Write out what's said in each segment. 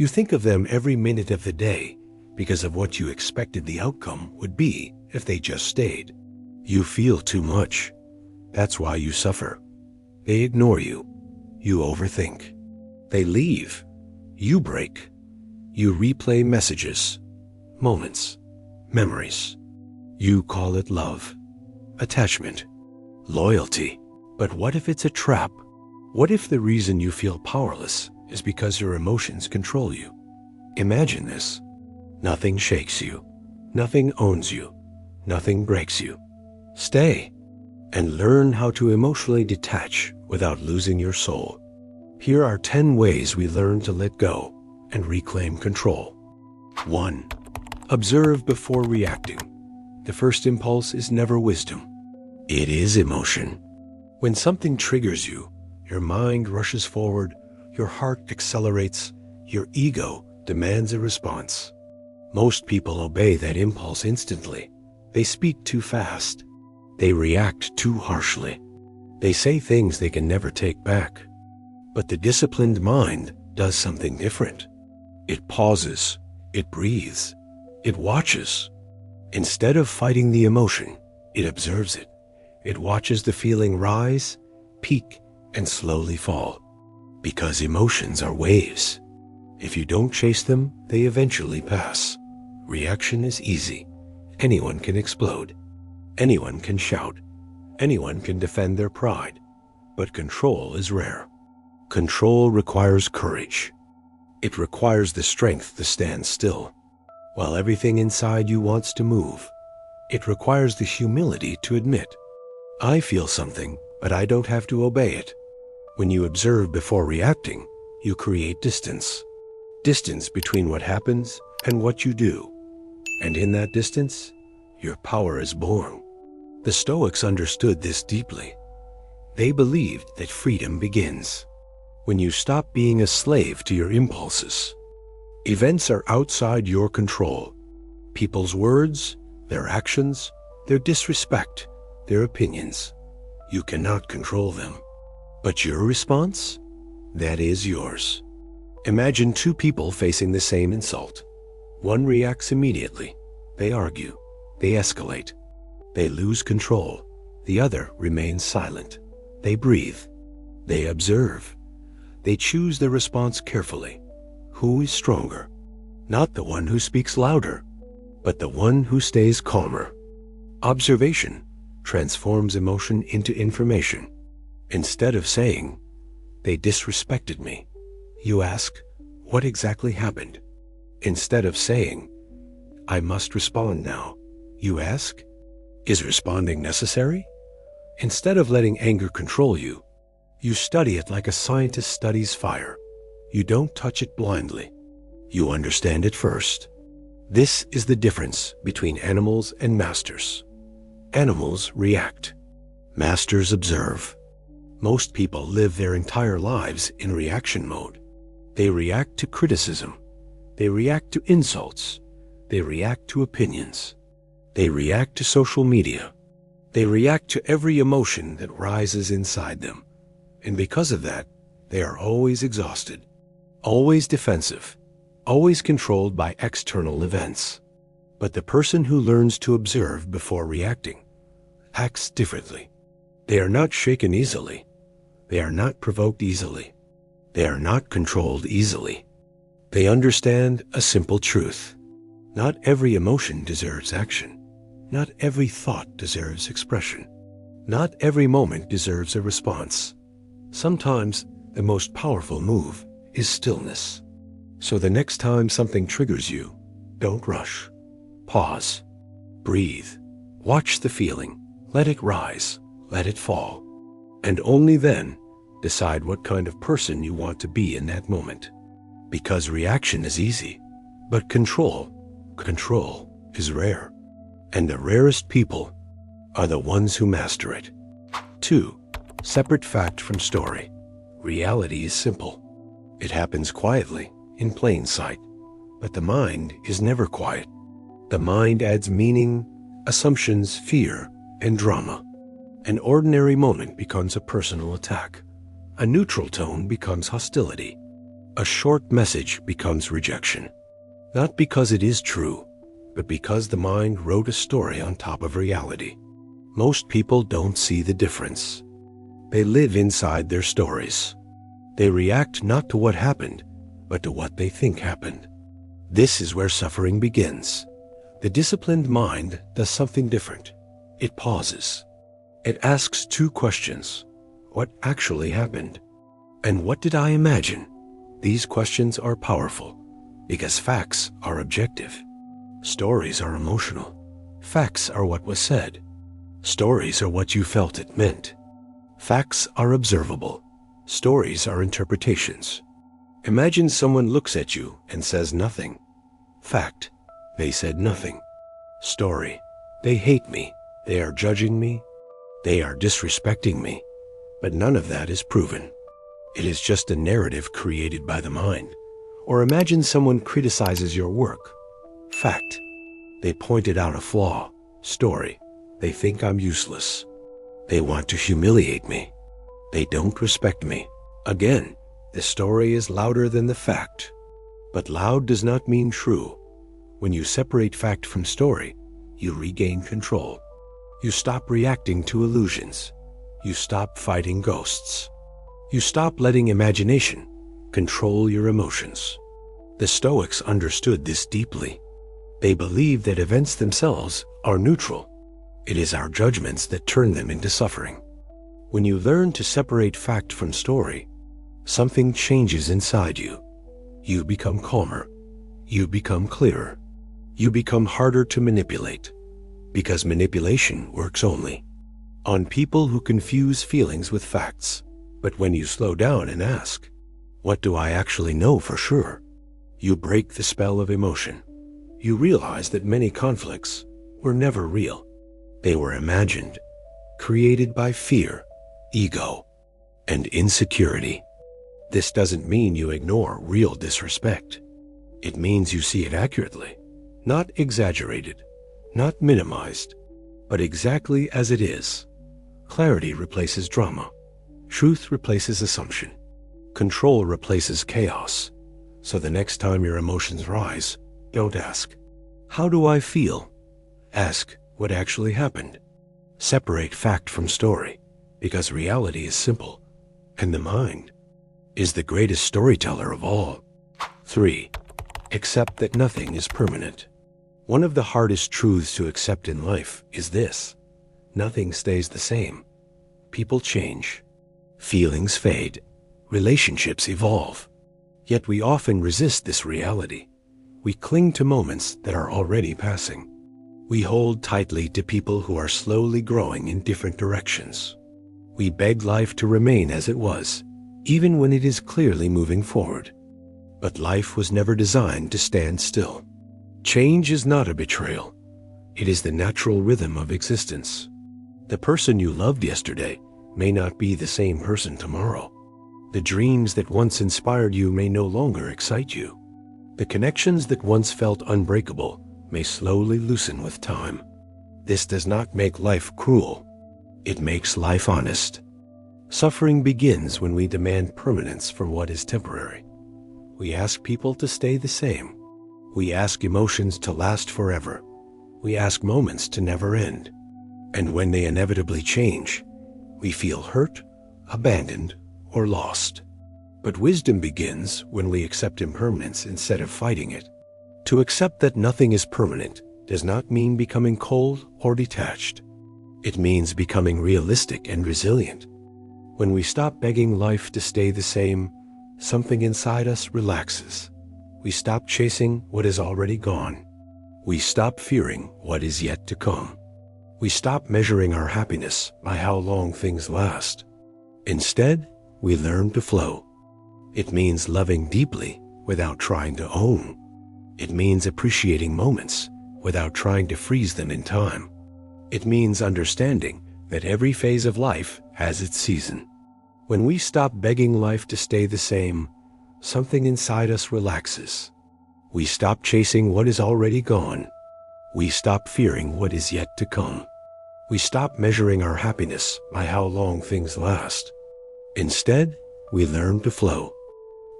You think of them every minute of the day because of what you expected the outcome would be if they just stayed. You feel too much. That's why you suffer. They ignore you. You overthink. They leave. You break. You replay messages, moments, memories. You call it love, attachment, loyalty. But what if it's a trap? What if the reason you feel powerless is because your emotions control you? Imagine this. Nothing shakes you. Nothing owns you. Nothing breaks you. Stay and learn how to emotionally detach without losing your soul. Here are 10 ways we learn to let go and reclaim control. 1. Observe before reacting. The first impulse is never wisdom. It is emotion. When something triggers you, your mind rushes forward, your heart accelerates, your ego demands a response. Most people obey that impulse instantly. They speak too fast. They react too harshly. They say things they can never take back. But the disciplined mind does something different. It pauses, it breathes, it watches. Instead of fighting the emotion, it observes it. It watches the feeling rise, peak, and slowly fall. Because emotions are waves. If you don't chase them, they eventually pass. Reaction is easy. Anyone can explode. Anyone can shout. Anyone can defend their pride. But control is rare. Control requires courage. It requires the strength to stand still. While everything inside you wants to move, it requires the humility to admit, I feel something, but I don't have to obey it. When you observe before reacting, you create distance. Distance between what happens and what you do. And in that distance, your power is born. The Stoics understood this deeply. They believed that freedom begins when you stop being a slave to your impulses. Events are outside your control. People's words, their actions, their disrespect, their opinions. You cannot control them. But your response? That is yours. Imagine two people facing the same insult. One reacts immediately. They argue. They escalate. They lose control. The other remains silent. They breathe. They observe. They choose their response carefully. Who is stronger? Not the one who speaks louder, but the one who stays calmer. Observation transforms emotion into information. Instead of saying, they disrespected me, you ask, what exactly happened? Instead of saying, I must respond now, you ask, is responding necessary? Instead of letting anger control you, you study it like a scientist studies fire. You don't touch it blindly. You understand it first. This is the difference between animals and masters. Animals react. Masters observe. Most people live their entire lives in reaction mode. They react to criticism. They react to insults. They react to opinions. They react to social media. They react to every emotion that rises inside them. And because of that, they are always exhausted, always defensive, always controlled by external events. But the person who learns to observe before reacting acts differently. They are not shaken easily. They are not provoked easily. They are not controlled easily. They understand a simple truth. Not every emotion deserves action. Not every thought deserves expression. Not every moment deserves a response. Sometimes the most powerful move is stillness. So the next time something triggers you, don't rush. Pause. Breathe. Watch the feeling. Let it rise. Let it fall. And only then decide what kind of person you want to be in that moment. Because reaction is easy, but control is rare. And the rarest people are the ones who master it. 2. Separate fact from story. Reality is simple. It happens quietly, in plain sight. But the mind is never quiet. The mind adds meaning, assumptions, fear, and drama. An ordinary moment becomes a personal attack. A neutral tone becomes hostility. A short message becomes rejection. Not because it is true, but because the mind wrote a story on top of reality. Most people don't see the difference. They live inside their stories. They react not to what happened, but to what they think happened. This is where suffering begins. The disciplined mind does something different. It pauses. It asks two questions. What actually happened? And what did I imagine? These questions are powerful because facts are objective. Stories are emotional. Facts are what was said. Stories are what you felt it meant. Facts are observable. Stories are interpretations. Imagine someone looks at you and says nothing. Fact, they said nothing. Story, they hate me. They are judging me. They are disrespecting me. But none of that is proven. It is just a narrative created by the mind. Or imagine someone criticizes your work. Fact, they pointed out a flaw. Story, they think I'm useless. They want to humiliate me. They don't respect me. Again, the story is louder than the fact. But loud does not mean true. When you separate fact from story, you regain control. You stop reacting to illusions. You stop fighting ghosts. You stop letting imagination control your emotions. The Stoics understood this deeply. They believed that events themselves are neutral. It is our judgments that turn them into suffering. When you learn to separate fact from story, something changes inside you. You become calmer. You become clearer. You become harder to manipulate, because manipulation works only on people who confuse feelings with facts. But when you slow down and ask, what do I actually know for sure? You break the spell of emotion. You realize that many conflicts were never real. They were imagined, created by fear, ego, and insecurity. This doesn't mean you ignore real disrespect. It means you see it accurately, not exaggerated, not minimized, but exactly as it is. Clarity replaces drama. Truth replaces assumption. Control replaces chaos. So the next time your emotions rise, don't ask, how do I feel? Ask, what actually happened? Separate fact from story, because reality is simple, and the mind is the greatest storyteller of all. 3. Accept that nothing is permanent. One of the hardest truths to accept in life is this: nothing stays the same. People change. Feelings fade. Relationships evolve. Yet we often resist this reality. We cling to moments that are already passing. We hold tightly to people who are slowly growing in different directions. We beg life to remain as it was, even when it is clearly moving forward. But life was never designed to stand still. Change is not a betrayal. It is the natural rhythm of existence. The person you loved yesterday may not be the same person tomorrow. The dreams that once inspired you may no longer excite you. The connections that once felt unbreakable may slowly loosen with time. This does not make life cruel. It makes life honest. Suffering begins when we demand permanence from what is temporary. We ask people to stay the same. We ask emotions to last forever. We ask moments to never end. And when they inevitably change, we feel hurt, abandoned, or lost. But wisdom begins when we accept impermanence instead of fighting it. To accept that nothing is permanent does not mean becoming cold or detached. It means becoming realistic and resilient. When we stop begging life to stay the same, something inside us relaxes. We stop chasing what is already gone. We stop fearing what is yet to come. We stop measuring our happiness by how long things last. Instead, we learn to flow. It means loving deeply without trying to own. It means appreciating moments without trying to freeze them in time. It means understanding that every phase of life has its season. When we stop begging life to stay the same, something inside us relaxes. We stop chasing what is already gone. We stop fearing what is yet to come. We stop measuring our happiness by how long things last. Instead, we learn to flow.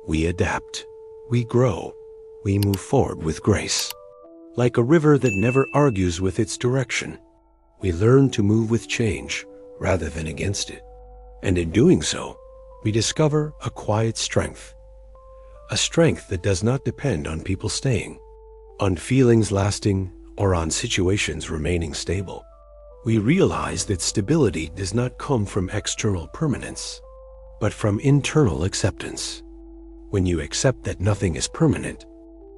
We adapt. We grow. We move forward with grace. Like a river that never argues with its direction, we learn to move with change rather than against it. And in doing so, we discover a quiet strength. A strength that does not depend on people staying, on feelings lasting, or on situations remaining stable. We realize that stability does not come from external permanence, but from internal acceptance. When you accept that nothing is permanent,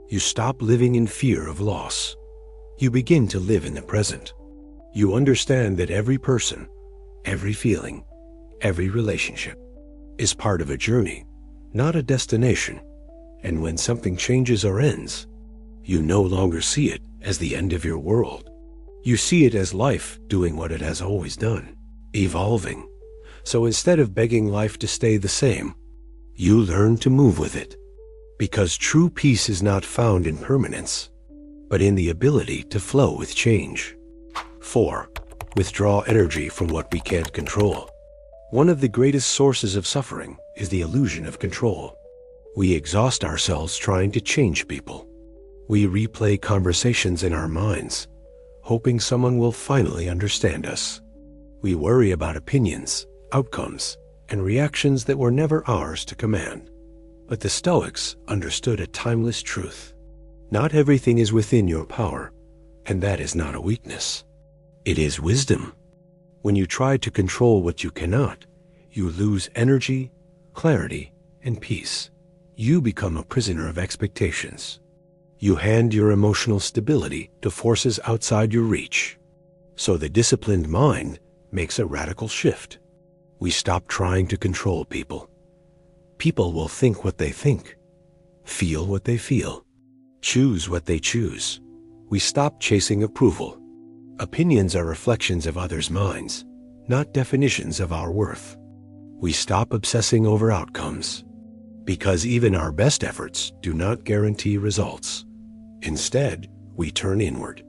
you stop living in fear of loss. You begin to live in the present. You understand that every person, every feeling, every relationship is part of a journey, not a destination. And when something changes or ends, you no longer see it as the end of your world. You see it as life doing what it has always done, evolving. So instead of begging life to stay the same, you learn to move with it. Because true peace is not found in permanence, but in the ability to flow with change. 4. Withdraw energy from what we can't control. One of the greatest sources of suffering is the illusion of control. We exhaust ourselves trying to change people. We replay conversations in our minds, hoping someone will finally understand us. We worry about opinions, outcomes, and reactions that were never ours to command. But the Stoics understood a timeless truth. Not everything is within your power, and that is not a weakness. It is wisdom. When you try to control what you cannot, you lose energy, clarity, and peace. You become a prisoner of expectations. You hand your emotional stability to forces outside your reach. So the disciplined mind makes a radical shift. We stop trying to control people. People will think what they think, feel what they feel, choose what they choose. We stop chasing approval. Opinions are reflections of others' minds, not definitions of our worth. We stop obsessing over outcomes, because even our best efforts do not guarantee results. Instead, we turn inward.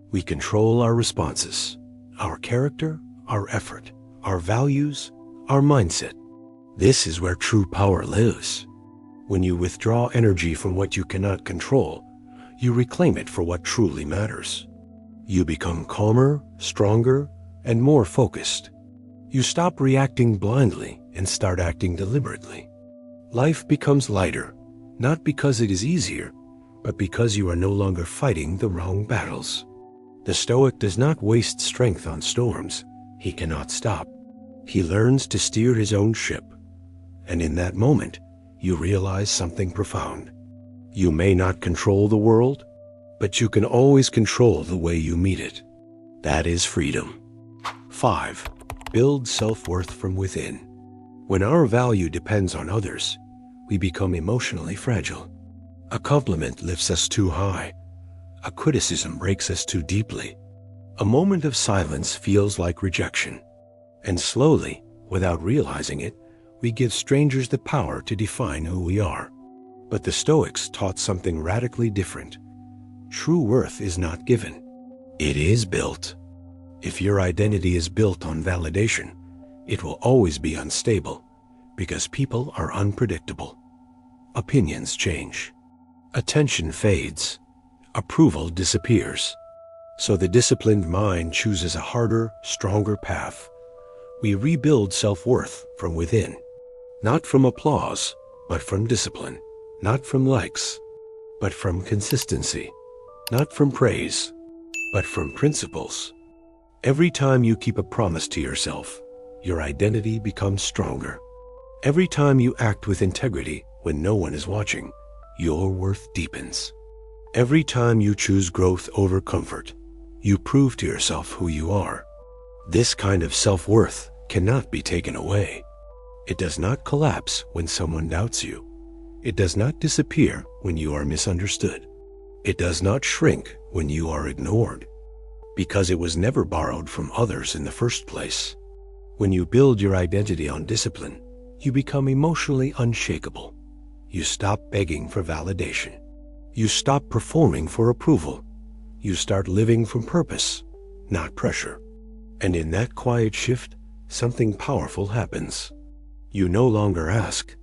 We control our responses, our character, our effort, our values, our mindset. This is where true power lives. When you withdraw energy from what you cannot control, you reclaim it for what truly matters. You become calmer, stronger, and more focused. You stop reacting blindly and start acting deliberately. Life becomes lighter, not because it is easier, but because you are no longer fighting the wrong battles. The Stoic does not waste strength on storms he cannot stop. He learns to steer his own ship. And in that moment, you realize something profound. You may not control the world, but you can always control the way you meet it. That is freedom. 5. Build self-worth from within. When our value depends on others, we become emotionally fragile. A compliment lifts us too high. A criticism breaks us too deeply. A moment of silence feels like rejection. And slowly, without realizing it, we give strangers the power to define who we are. But the Stoics taught something radically different. True worth is not given. It is built. If your identity is built on validation, it will always be unstable, because people are unpredictable. Opinions change. Attention fades. Approval disappears. So the disciplined mind chooses a harder, stronger path. We rebuild self-worth from within. Not from applause, but from discipline. Not from likes, but from consistency. Not from praise, but from principles. Every time you keep a promise to yourself, your identity becomes stronger. Every time you act with integrity when no one is watching, your worth deepens. Every time you choose growth over comfort, you prove to yourself who you are. This kind of self-worth cannot be taken away. It does not collapse when someone doubts you. It does not disappear when you are misunderstood. It does not shrink when you are ignored, because it was never borrowed from others in the first place. When you build your identity on discipline, you become emotionally unshakable. You stop begging for validation. You stop performing for approval. You start living from purpose, not pressure. And in that quiet shift, something powerful happens. You no longer ask,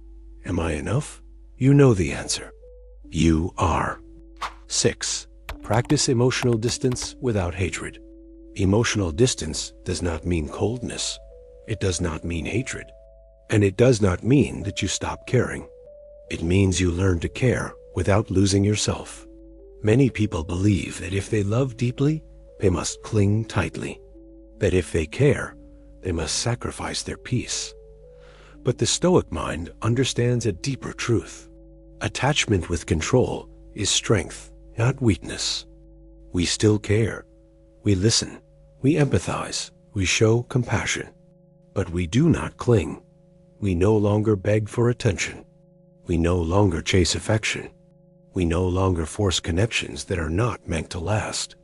"Am I enough?" You know the answer. You are. 6. Practice emotional distance without hatred. Emotional distance does not mean coldness. It does not mean hatred. And it does not mean that you stop caring. It means you learn to care without losing yourself. Many people believe that if they love deeply, they must cling tightly. That if they care, they must sacrifice their peace. But the Stoic mind understands a deeper truth. Attachment with control is strength, not weakness. We still care. We listen. We empathize. We show compassion. But we do not cling. We no longer beg for attention. We no longer chase affection. We no longer force connections that are not meant to last.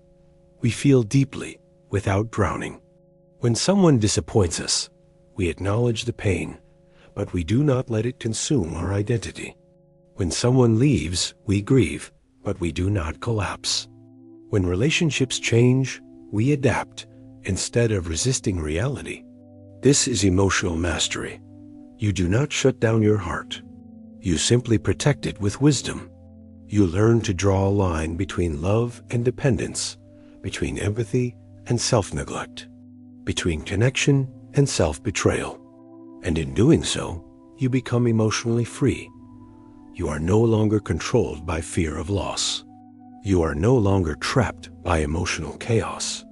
We feel deeply without drowning. When someone disappoints us, we acknowledge the pain, but we do not let it consume our identity. When someone leaves, we grieve, but we do not collapse. When relationships change, we adapt instead of resisting reality. This is emotional mastery. You do not shut down your heart. You simply protect it with wisdom. You learn to draw a line between love and dependence, between empathy and self-neglect, between connection and self-betrayal. And in doing so, you become emotionally free. You are no longer controlled by fear of loss. You are no longer trapped by emotional chaos.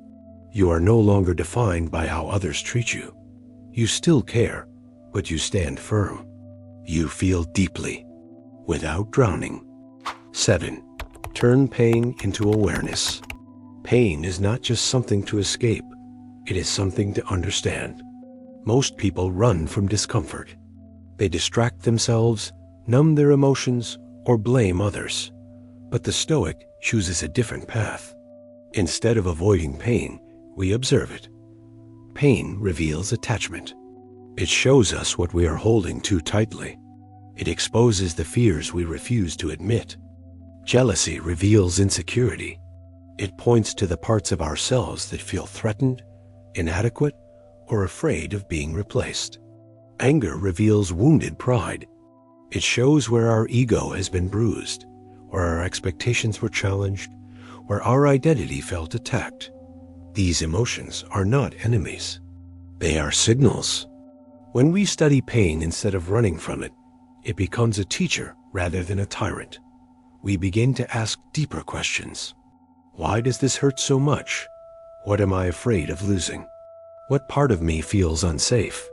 You are no longer defined by how others treat you. You still care, but you stand firm. You feel deeply, without drowning. 7. Turn pain into awareness. Pain is not just something to escape. It is something to understand. Most people run from discomfort. They distract themselves, numb their emotions, or blame others. But the Stoic chooses a different path. Instead of avoiding pain, we observe it. Pain reveals attachment. It shows us what we are holding too tightly. It exposes the fears we refuse to admit. Jealousy reveals insecurity. It points to the parts of ourselves that feel threatened, inadequate, or afraid of being replaced. Anger reveals wounded pride. It shows where our ego has been bruised, where our expectations were challenged, where our identity felt attacked. These emotions are not enemies. They are signals. When we study pain instead of running from it, it becomes a teacher rather than a tyrant. We begin to ask deeper questions. Why does this hurt so much? What am I afraid of losing? What part of me feels unsafe?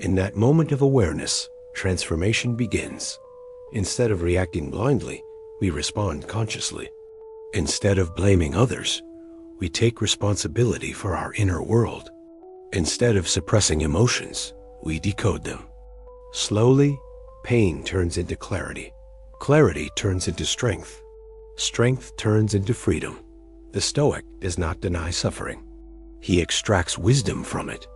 In that moment of awareness, transformation begins. Instead of reacting blindly, we respond consciously. Instead of blaming others, we take responsibility for our inner world. Instead of suppressing emotions, we decode them. Slowly, pain turns into clarity. Clarity turns into strength. Strength turns into freedom. The Stoic does not deny suffering. He extracts wisdom from it.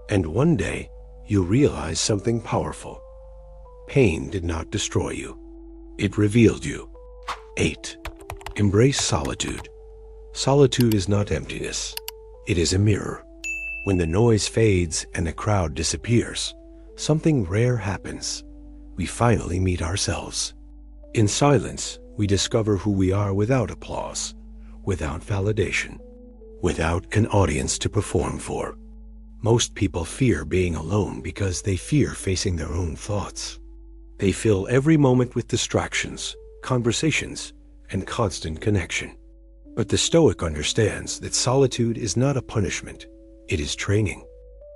And one day, you realize something powerful. Pain did not destroy you. It revealed you. 8. Embrace solitude. Solitude is not emptiness. It is a mirror. When the noise fades and the crowd disappears, something rare happens. We finally meet ourselves. In silence, we discover who we are without applause, without validation, without an audience to perform for. Most people fear being alone because they fear facing their own thoughts. They fill every moment with distractions, conversations, and constant connection. But the Stoic understands that solitude is not a punishment, it is training.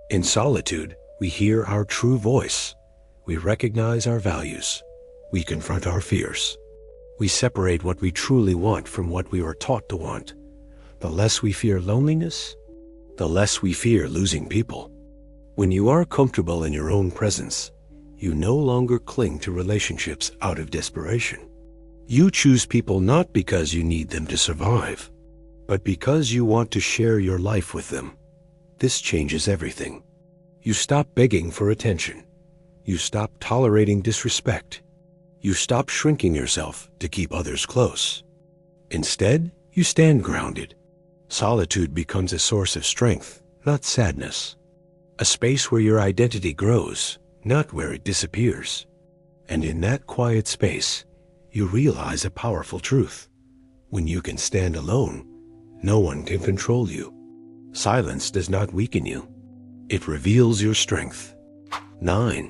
In solitude, we hear our true voice. We recognize our values. We confront our fears. We separate what we truly want from what we were taught to want. The less we fear loneliness, the less we fear losing people. When you are comfortable in your own presence, you no longer cling to relationships out of desperation. You choose people not because you need them to survive, but because you want to share your life with them. This changes everything. You stop begging for attention. You stop tolerating disrespect. You stop shrinking yourself to keep others close. Instead, you stand grounded. Solitude becomes a source of strength, not sadness. A space where your identity grows, not where it disappears. And in that quiet space, you realize a powerful truth. When you can stand alone, no one can control you. Silence does not weaken you. It reveals your strength. 9.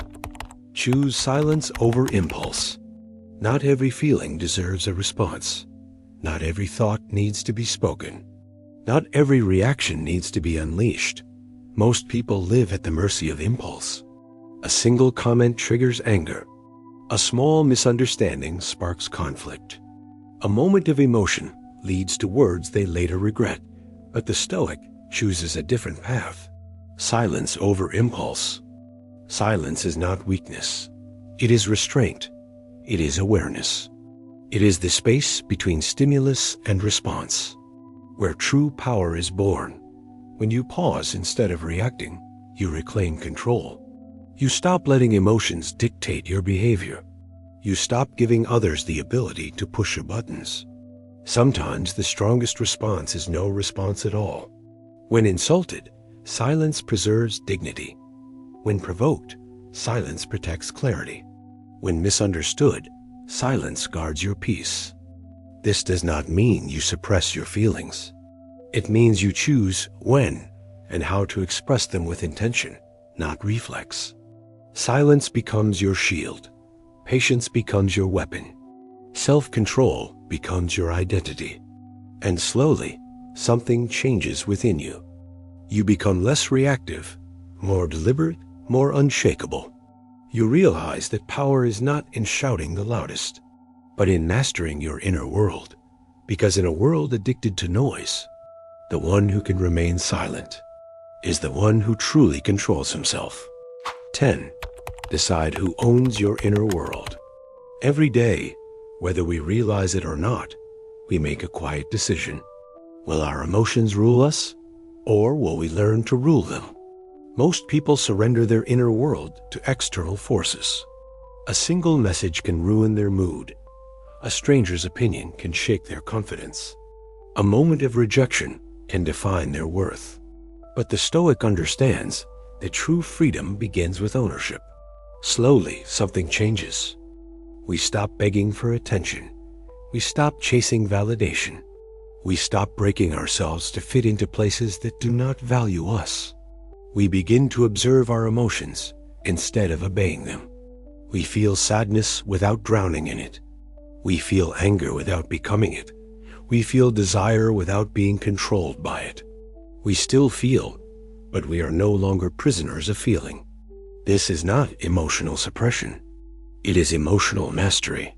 Choose silence over impulse. Not every feeling deserves a response. Not every thought needs to be spoken. Not every reaction needs to be unleashed. Most people live at the mercy of impulse. A single comment triggers anger. A small misunderstanding sparks conflict. A moment of emotion leads to words they later regret. But the Stoic chooses a different path. Silence over impulse. Silence is not weakness. It is restraint. It is awareness. It is the space between stimulus and response, where true power is born. When you pause instead of reacting, you reclaim control. You stop letting emotions dictate your behavior. You stop giving others the ability to push your buttons. Sometimes the strongest response is no response at all. When insulted, silence preserves dignity. When provoked, silence protects clarity. When misunderstood, silence guards your peace. This does not mean you suppress your feelings. It means you choose when and how to express them with intention, not reflex. Silence becomes your shield. Patience becomes your weapon. Self-control becomes your identity. And slowly, something changes within you. You become less reactive, more deliberate, more unshakable. You realize that power is not in shouting the loudest, but in mastering your inner world. Because in a world addicted to noise, the one who can remain silent is the one who truly controls himself. 10. Decide who owns your inner world. Every day, whether we realize it or not, we make a quiet decision. Will our emotions rule us, or will we learn to rule them? Most people surrender their inner world to external forces. A single message can ruin their mood. A stranger's opinion can shake their confidence. A moment of rejection can define their worth. But the Stoic understands that true freedom begins with ownership. Slowly, something changes. We stop begging for attention. We stop chasing validation. We stop breaking ourselves to fit into places that do not value us. We begin to observe our emotions instead of obeying them. We feel sadness without drowning in it. We feel anger without becoming it. We feel desire without being controlled by it. We still feel, but we are no longer prisoners of feeling. This is not emotional suppression. It is emotional mastery.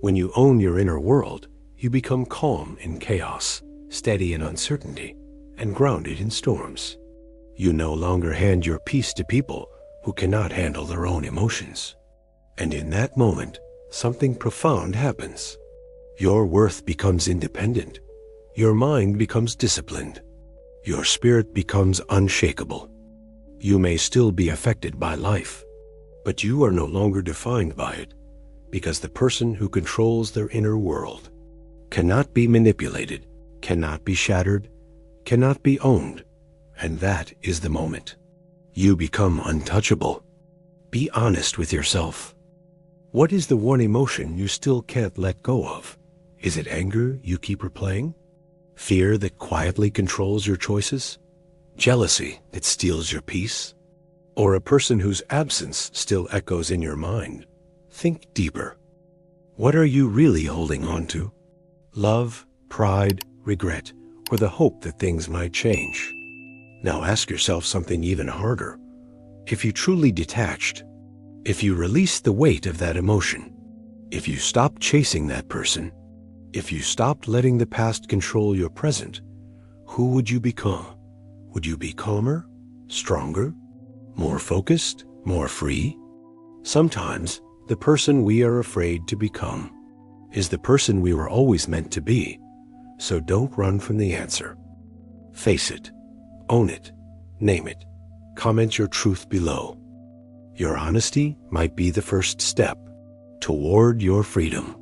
When you own your inner world, you become calm in chaos, steady in uncertainty, and grounded in storms. You no longer hand your peace to people who cannot handle their own emotions. And in that moment, something profound happens. Your worth becomes independent. Your mind becomes disciplined. Your spirit becomes unshakable. You may still be affected by life, but you are no longer defined by it, because the person who controls their inner world cannot be manipulated, cannot be shattered, cannot be owned. And that is the moment. You become untouchable. Be honest with yourself. What is the one emotion you still can't let go of? Is it anger you keep replaying? Fear that quietly controls your choices? Jealousy that steals your peace? Or a person whose absence still echoes in your mind? Think deeper. What are you really holding on to? Love, pride, regret, or the hope that things might change? Now ask yourself something even harder. If you truly detached, if you released the weight of that emotion, if you stopped chasing that person, if you stopped letting the past control your present, who would you become? Would you be calmer, stronger, more focused, more free? Sometimes the person we are afraid to become is the person we were always meant to be, so don't run from the answer. Face it. Own it, name it, comment your truth below. Your honesty might be the first step toward your freedom.